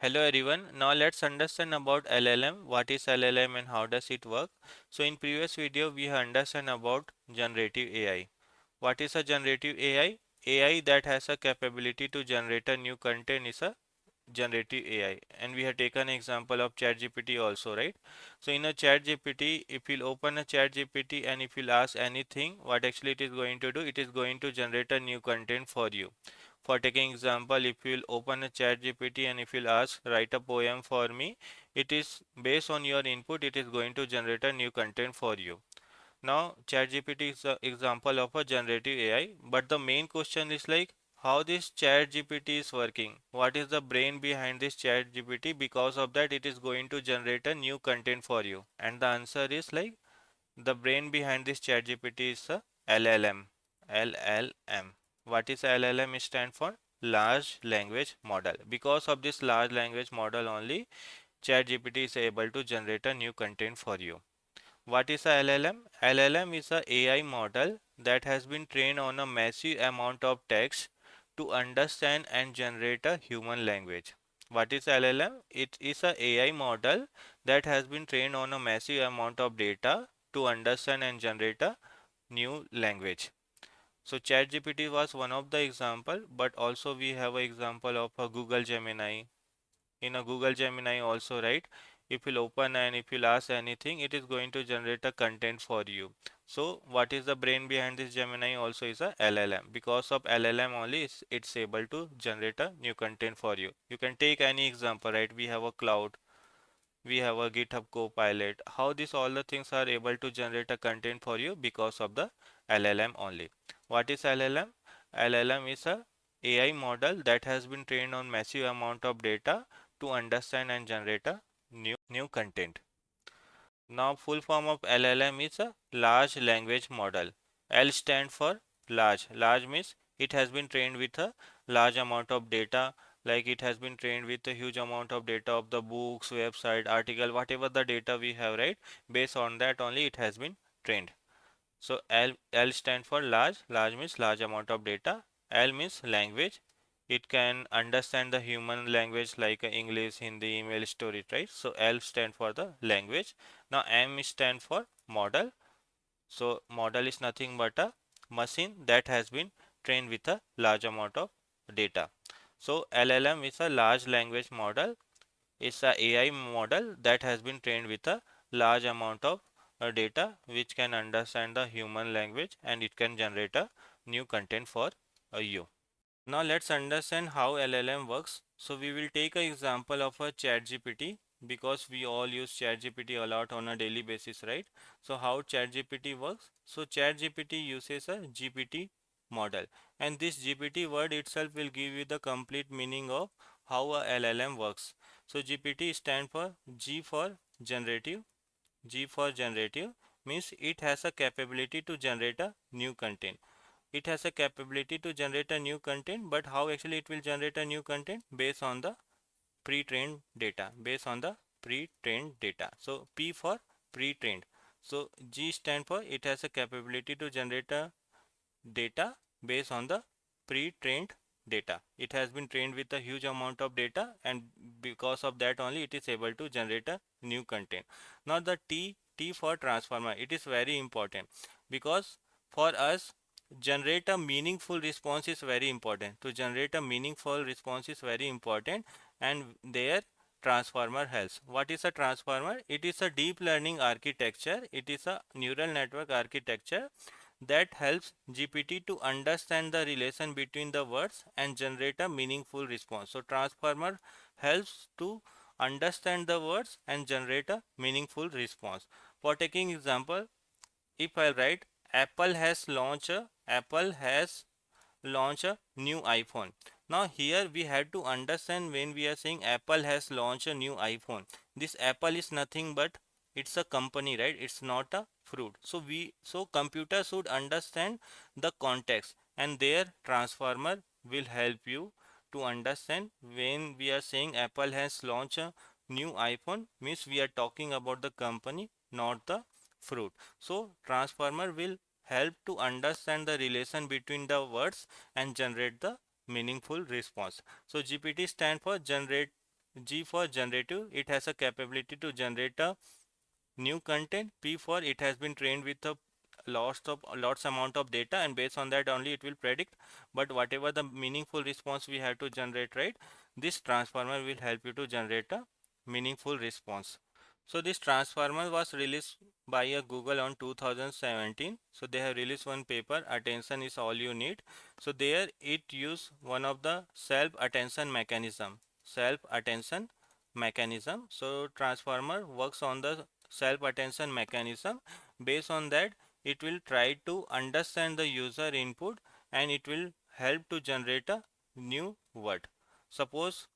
Hello everyone. Now let's understand about LLM. What is LLM and how does it work? So in previous video we have understand about generative AI. What is a generative AI? AI that has a capability to generate a new content is a generative AI. And we have taken example of ChatGPT also, right? So in a ChatGPT, if you'll open a ChatGPT and if you'll ask anything, what actually it is going to do, it is going to generate a new content for you. For taking example, if you'll open a ChatGPT and if you'll ask write a poem for me, it is based on your input, it is going to generate a new content for you. Now, ChatGPT is an example of a generative AI, but the main question is like how this ChatGPT is working. What is the brain behind this ChatGPT? Because of that, it is going to generate a new content for you. And the answer is like the brain behind this ChatGPT is a LLM. LLM. What is LLM stand for? Large language model. Because of this large language model only, ChatGPT is able to generate a new content for you. What is a LLM? LLM is a AI model that has been trained on a massive amount of text to understand and generate a human language. What is LLM? It is a AI model that has been trained on a massive amount of data to understand and generate a new language. So ChatGPT was one of the example, but also we have an example of a Google Gemini. In a Google Gemini also, right? If you'll open and if you'll ask anything, it is going to generate a content for you. So what is the brain behind this Gemini also is a LLM. Because of LLM only it's able to generate a new content for you. You can take any example, right? We have a Claude, we have a GitHub Copilot. How this all the things are able to generate a content for you because of the LLM only. What is LLM? LLM is a AI model that has been trained on massive amount of data to understand and generate a new content. Now full form of LLM is a large language model. L stand for large. Large means it has been trained with a large amount of data, like it has been trained with a huge amount of data of the books, website, article, whatever the data we have, right? Based on that only it has been trained. So L stand for large. Large means large amount of data. L means language. It can understand the human language like English, Hindi, email, story, right? So L stand for the language. Now M stand for model. So model is nothing but a machine that has been trained with a large amount of data. So LLM is a large language model. It's a AI model that has been trained with a large amount of data which can understand the human language and it can generate a new content for you. Now let's understand how LLM works. So we will take an example of a ChatGPT because we all use ChatGPT a lot on a daily basis, right? So how ChatGPT works? So ChatGPT uses a GPT model, and this GPT word itself will give you the complete meaning of how a LLM works. So GPT stand for G for generative. G for generative means it has a capability to generate a new content. It has a capability to generate a new content, but how actually it will generate a new content? Based on the pre-trained data. Based on the pre-trained data. So P for pre-trained. So G stand for it has a capability to generate a data based on the pre-trained data. It has been trained with a huge amount of data, and because of that only it is able to generate a new content. Now the T for transformer, it is very important because for us generate a meaningful response is very important. To generate a meaningful response is very important, and there transformer helps. What is a transformer? It is a deep learning architecture. It is a neural network architecture that helps GPT to understand the relation between the words and generate a meaningful response. So transformer helps to understand the words and generate a meaningful response. For taking example, if I write Apple has launched a new iPhone. Now here we have to understand when we are saying Apple has launched a new iPhone. This Apple is nothing but it's a company, right? It's not a fruit. So computer should understand the context, and their transformer will help you to understand when we are saying Apple has launched a new iPhone means we are talking about the company, not the fruit. So transformer will help to understand the relation between the words and generate the meaningful response. So GPT stand for generate G for generative, it has a capability to generate a new content. P for it has been trained with a lots amount of data, and based on that only it will predict. But whatever the meaningful response we have to generate, right, this transformer will help you to generate a meaningful response. So this transformer was released by a Google on 2017. So they have released one paper, attention is all you need. So there it use one of the self attention mechanism. So transformer works on the self attention mechanism. Based on that, it will try to understand the user input, and it will help to generate a new word. Suppose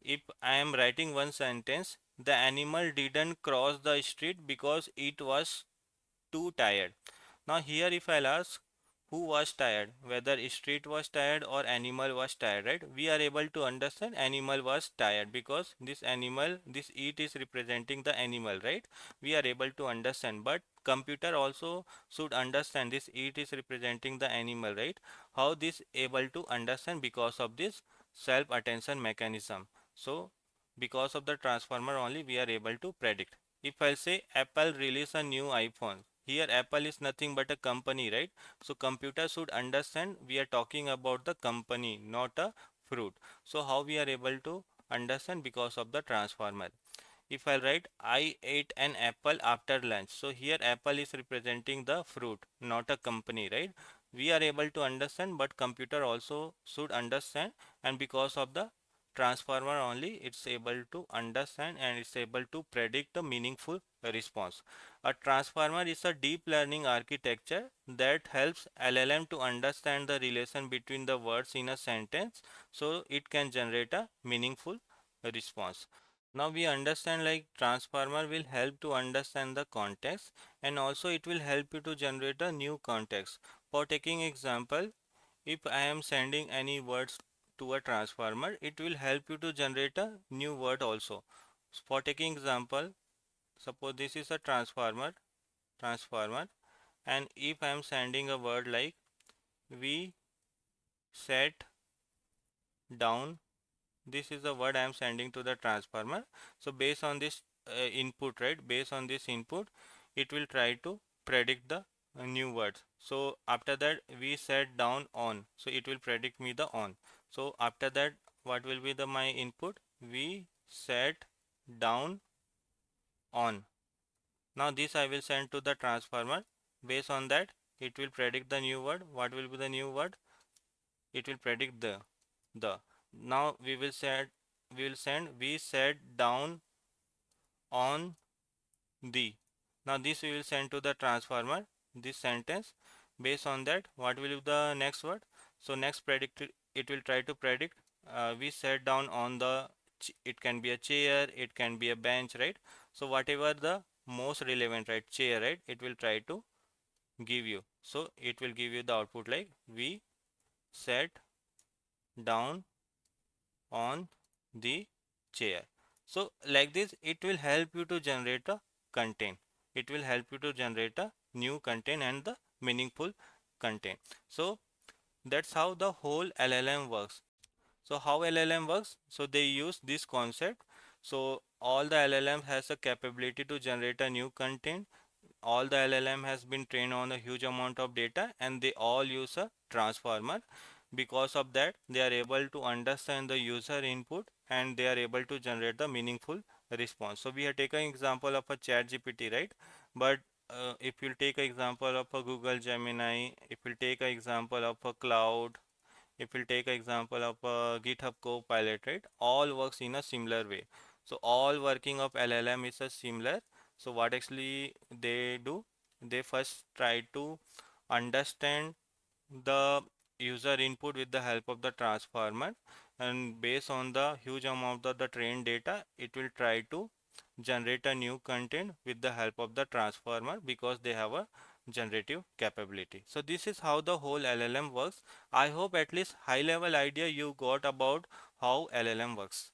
if I am writing one sentence, the animal didn't cross the street because it was too tired. Now here if I'll ask who was tired, whether street was tired or animal was tired, right? We are able to understand animal was tired because this animal, this it is representing the animal, right? We are able to understand, but computer also should understand this it is representing the animal, right? How this able to understand? Because of this self attention mechanism. So because of the transformer only we are able to predict. If I say Apple release a new iPhone, here Apple is nothing but a company, right? So computer should understand we are talking about the company, not a fruit. So how we are able to understand? Because of the transformer. If I write I ate an apple after lunch, so here apple is representing the fruit, not a company, right? We are able to understand, but computer also should understand, and because of the transformer only it's able to understand and it's able to predict the meaningful response. A transformer is a deep learning architecture that helps LLM to understand the relation between the words in a sentence, so it can generate a meaningful response. Now we understand like transformer will help to understand the context, and also it will help you to generate a new context. For taking example, if I am sending any words to a transformer, it will help you to generate a new word also. For taking example, suppose this is a transformer, and if I am sending a word like we set down, this is the word I am sending to the transformer. So based on this input, right, based on this input it will try to predict the new words. So after that we set down on, so it will predict me the on. So after that what will be the my input? We set down on. Now this I will send to the transformer. Based on that it will predict the new word. What will be the new word? It will predict the. Now we will send we set down on the. Now this we will send to the transformer, this sentence. Based on that what will be the next word? So next predict, it will try to predict we set down on the it can be a chair, it can be a bench, right? So whatever the most relevant, right, chair, right, it will try to give you. So it will give you the output like we set down on the chair. So like this it will help you to generate a content. It will help you to generate a new content and the meaningful content. So that's how the whole LLM works. So how LLM works? So they use this concept. So all the LLM has a capability to generate a new content. All the LLM has been trained on a huge amount of data, and they all use a transformer. Because of that they are able to understand the user input, and they are able to generate the meaningful response. So we have taken example of a ChatGPT, right? But if you take an example of a Google Gemini, if you take an example of a Cloud, if we'll take an example of GitHub Copilot, right? All works in a similar way. So all working of LLM is a similar. So what actually they do? They first try to understand the user input with the help of the transformer, and based on the huge amount of the trained data it will try to generate a new content with the help of the transformer, because they have a generative capability. So this is how the whole LLM works. I hope at least high level idea you got about how LLM works.